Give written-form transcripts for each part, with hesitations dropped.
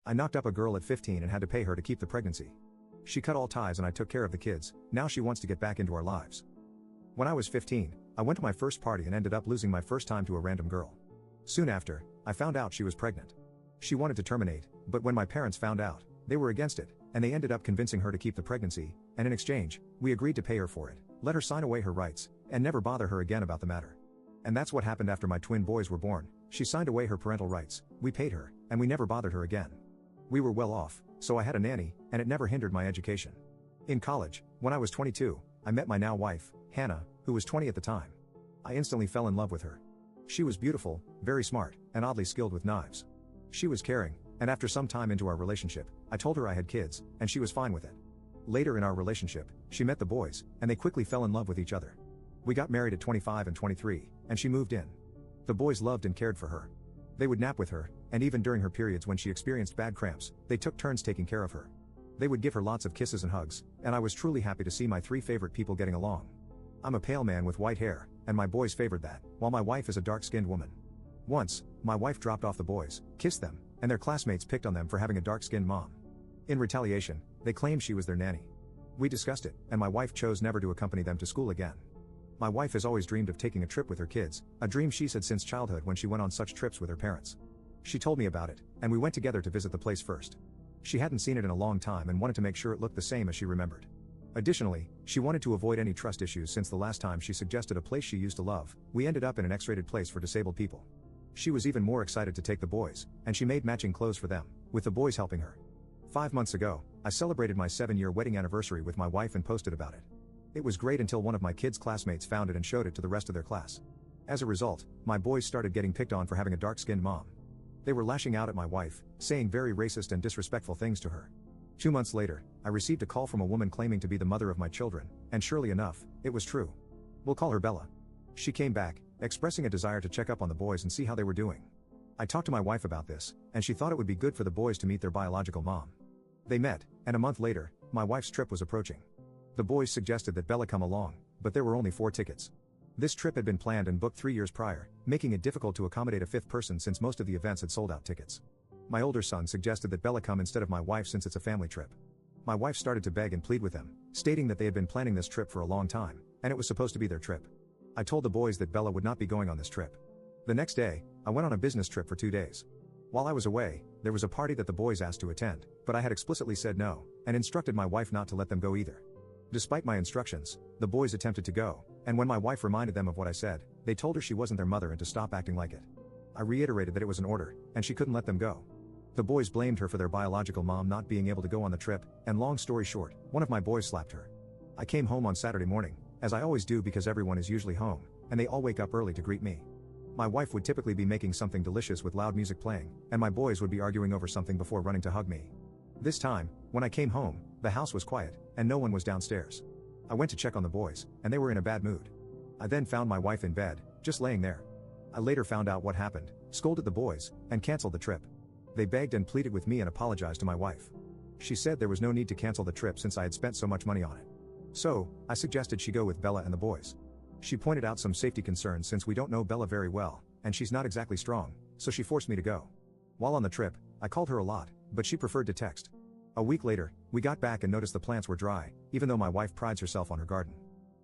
I knocked up a girl at 15 and had to pay her to keep the pregnancy. She cut all ties and I took care of the kids. Now she wants to get back into our lives. When I was 15, I went to my first party and ended up losing my first time to a random girl. Soon after, I found out she was pregnant. She wanted to terminate, but when my parents found out, they were against it, and they ended up convincing her to keep the pregnancy, and in exchange, we agreed to pay her for it, let her sign away her rights, and never bother her again about the matter. And that's what happened after my twin boys were born. She signed away her parental rights, we paid her, and we never bothered her again. We were well off, so I had a nanny, and it never hindered my education. In college, when I was 22, I met my now wife, Hannah, who was 20 at the time. I instantly fell in love with her. She was beautiful, very smart, and oddly skilled with knives. She was caring, and after some time into our relationship, I told her I had kids, and she was fine with it. Later in our relationship, she met the boys, and they quickly fell in love with each other. We got married at 25 and 23, and she moved in. The boys loved and cared for her. They would nap with her, and even during her periods when she experienced bad cramps, they took turns taking care of her. They would give her lots of kisses and hugs, and I was truly happy to see my three favorite people getting along. I'm a pale man with white hair, and my boys favored that, while my wife is a dark-skinned woman. Once, my wife dropped off the boys, kissed them, and their classmates picked on them for having a dark-skinned mom. In retaliation, they claimed she was their nanny. We discussed it, and my wife chose never to accompany them to school again. My wife has always dreamed of taking a trip with her kids, a dream she's had since childhood when she went on such trips with her parents. She told me about it, and we went together to visit the place first. She hadn't seen it in a long time and wanted to make sure it looked the same as she remembered. Additionally, she wanted to avoid any trust issues since the last time she suggested a place she used to love, we ended up in an X-rated place for disabled people. She was even more excited to take the boys, and she made matching clothes for them, with the boys helping her. 5 months ago, I celebrated my 7-year wedding anniversary with my wife and posted about it. It was great until one of my kids' classmates found it and showed it to the rest of their class. As a result, my boys started getting picked on for having a dark-skinned mom. They were lashing out at my wife, saying very racist and disrespectful things to her. 2 months later, I received a call from a woman claiming to be the mother of my children, and surely enough, it was true. We'll call her Bella. She came back, expressing a desire to check up on the boys and see how they were doing. I talked to my wife about this, and she thought it would be good for the boys to meet their biological mom. They met, and a month later, my wife's trip was approaching. The boys suggested that Bella come along, but there were only 4 tickets. This trip had been planned and booked 3 years prior, making it difficult to accommodate a 5th person since most of the events had sold out tickets. My older son suggested that Bella come instead of my wife since it's a family trip. My wife started to beg and plead with them, stating that they had been planning this trip for a long time, and it was supposed to be their trip. I told the boys that Bella would not be going on this trip. The next day, I went on a business trip for 2 days. While I was away, there was a party that the boys asked to attend, but I had explicitly said no, and instructed my wife not to let them go either. Despite my instructions, the boys attempted to go, and when my wife reminded them of what I said, they told her she wasn't their mother and to stop acting like it. I reiterated that it was an order, and she couldn't let them go. The boys blamed her for their biological mom not being able to go on the trip, and long story short, one of my boys slapped her. I came home on Saturday morning, as I always do because everyone is usually home, and they all wake up early to greet me. My wife would typically be making something delicious with loud music playing, and my boys would be arguing over something before running to hug me. This time, when I came home, the house was quiet, and no one was downstairs. I went to check on the boys, and they were in a bad mood. I then found my wife in bed, just laying there. I later found out what happened, scolded the boys, and canceled the trip. They begged and pleaded with me and apologized to my wife. She said there was no need to cancel the trip since I had spent so much money on it. So, I suggested she go with Bella and the boys. She pointed out some safety concerns since we don't know Bella very well, and she's not exactly strong, so she forced me to go. While on the trip, I called her a lot, but she preferred to text. A week later, we got back and noticed the plants were dry, even though my wife prides herself on her garden.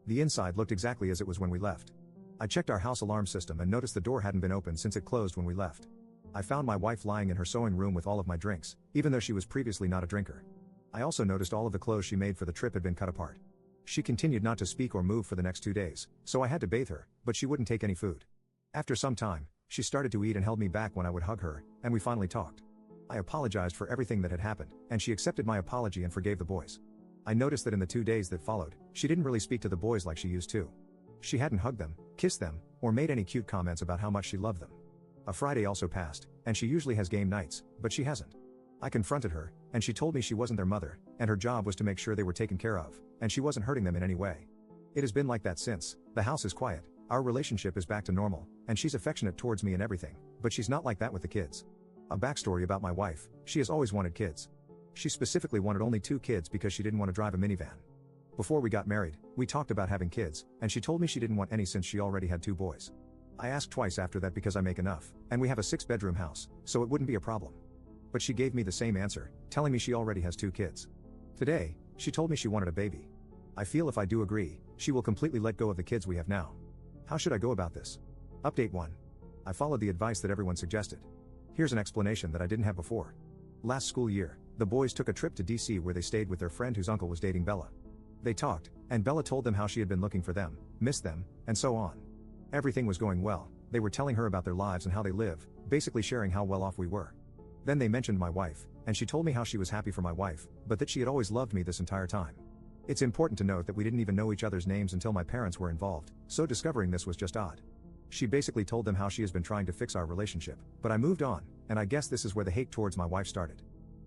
The inside looked exactly as it was when we left. I checked our house alarm system and noticed the door hadn't been opened since it closed when we left. I found my wife lying in her sewing room with all of my drinks, even though she was previously not a drinker. I also noticed all of the clothes she made for the trip had been cut apart. She continued not to speak or move for the next 2 days, so I had to bathe her, but she wouldn't take any food. After some time, she started to eat and held me back when I would hug her, and we finally talked. I apologized for everything that had happened, and she accepted my apology and forgave the boys. I noticed that in the 2 days that followed, she didn't really speak to the boys like she used to. She hadn't hugged them, kissed them, or made any cute comments about how much she loved them. A Friday also passed, and she usually has game nights, but she hasn't. I confronted her, and she told me she wasn't their mother, and her job was to make sure they were taken care of, and she wasn't hurting them in any way. It has been like that since. The house is quiet, our relationship is back to normal, and she's affectionate towards me and everything, but she's not like that with the kids. A backstory about my wife: she has always wanted kids. She specifically wanted only 2 kids because she didn't want to drive a minivan. Before we got married, we talked about having kids, and she told me she didn't want any since she already had 2 boys. I asked twice after that because I make enough, and we have a 6-bedroom house, so it wouldn't be a problem. But she gave me the same answer, telling me she already has 2 kids. Today, she told me she wanted a baby. I feel if I do agree, she will completely let go of the kids we have now. How should I go about this? Update 1. I followed the advice that everyone suggested. Here's an explanation that I didn't have before. Last school year, the boys took a trip to DC where they stayed with their friend whose uncle was dating Bella. They talked, and Bella told them how she had been looking for them, missed them, and so on. Everything was going well, they were telling her about their lives and how they live, basically sharing how well off we were. Then they mentioned my wife, and she told me how she was happy for my wife, but that she had always loved me this entire time. It's important to note that we didn't even know each other's names until my parents were involved, so discovering this was just odd. She basically told them how she has been trying to fix our relationship, but I moved on, and I guess this is where the hate towards my wife started.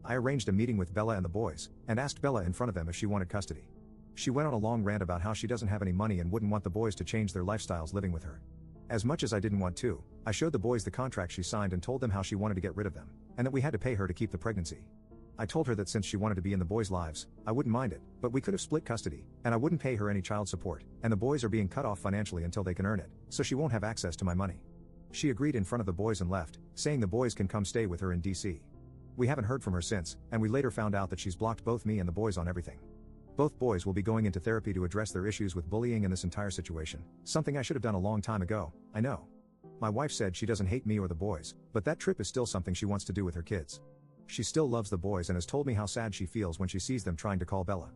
I arranged a meeting with Bella and the boys, and asked Bella in front of them if she wanted custody. She went on a long rant about how she doesn't have any money and wouldn't want the boys to change their lifestyles living with her. As much as I didn't want to, I showed the boys the contract she signed and told them how she wanted to get rid of them, and that we had to pay her to keep the pregnancy. I told her that since she wanted to be in the boys' lives, I wouldn't mind it, but we could have split custody, and I wouldn't pay her any child support, and the boys are being cut off financially until they can earn it, so she won't have access to my money. She agreed in front of the boys and left, saying the boys can come stay with her in DC. We haven't heard from her since, and we later found out that she's blocked both me and the boys on everything. Both boys will be going into therapy to address their issues with bullying in this entire situation, something I should have done a long time ago, I know. My wife said she doesn't hate me or the boys, but that trip is still something she wants to do with her kids. She still loves the boys and has told me how sad she feels when she sees them trying to call Bella.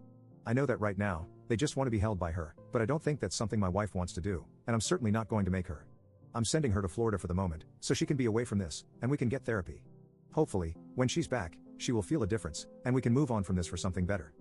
I know that right now, they just want to be held by her, but I don't think that's something my wife wants to do, and I'm certainly not going to make her. I'm sending her to Florida for the moment, so she can be away from this, and we can get therapy. Hopefully, when she's back, she will feel a difference, and we can move on from this for something better.